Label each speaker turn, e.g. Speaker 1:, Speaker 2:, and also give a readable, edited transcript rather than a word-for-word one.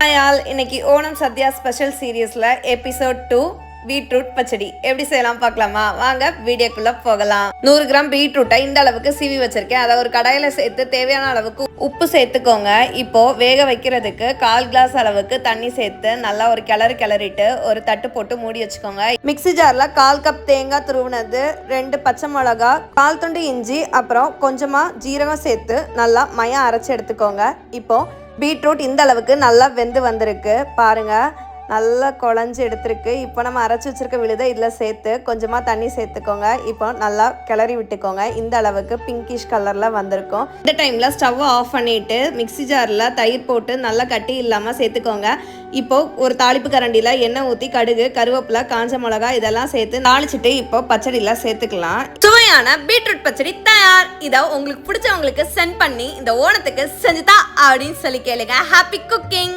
Speaker 1: Hi all, இன்னைக்கு Onam Sadya special சீரியஸில் episode 2 beetroot pachadi எப்படி செய்யலாம் பார்க்கலாமா? வாங்க வீடியோக்குள்ளே போகலாம். 100 கிராம் பீட்ரூட்டை இந்த அளவுக்கு சீவி வச்சிருக்கேன். அதை ஒரு கடாயில் சேர்த்து தேவையான அளவுக்கு உப்பு சேர்த்துக்கோங்க. இப்போ வேக வைக்கிறதுக்கு 1/4 கிளாஸ் அளவுக்கு தண்ணி சேர்த்து நல்லா ஒரு கிளறிட்டு ஒரு தட்டு போட்டு மூடி வச்சுக்கோங்க. மிக்சி ஜாரில் 1/4 கப் தேங்காய் துருவினது, 2 பச்சை மிளகா, 1/4 துண்டு இஞ்சி, அப்புறம் கொஞ்சமாக ஜீரகம் சேர்த்து நல்லா மையம் அரைச்சி எடுத்துக்கோங்க. இப்போ பீட்ரூட் இந்த அளவுக்கு நல்லா வெந்து வந்திருக்கு பாருங்க, நல்லா குழஞ்சி எடுத்துருக்கு. இப்போ நம்ம அரைச்சி வச்சிருக்க விழுதை இதில் சேர்த்து கொஞ்சமாக தண்ணி சேர்த்துக்கோங்க. இப்போ நல்லா கிளறி விட்டுக்கோங்க. இந்த அளவுக்கு பிங்கிஷ் கலரில் வந்திருக்கும். இந்த டைமில் ஸ்டவ்வை ஆஃப் பண்ணிவிட்டு மிக்சி ஜாரில் தயிர் போட்டு நல்லா கட்டி இல்லாமல் சேர்த்துக்கோங்க. இப்போ ஒரு தாளிப்பு கரண்டியில் எண்ணெய் ஊற்றி கடுகு, கருவேப்பிலை, காஞ்ச மிளகா இதெல்லாம் சேர்த்து தாளிச்சிட்டு இப்போ பச்சடியில் சேர்த்துக்கலாம். சுவையான பீட்ரூட் பச்சடி தயார். இதை உங்களுக்கு பிடிச்சவங்களுக்கு சென்ட் பண்ணி இந்த ஓணத்துக்கு செஞ்சுதா அப்படின்னு சொல்லி கேளுங்க. Happy cooking.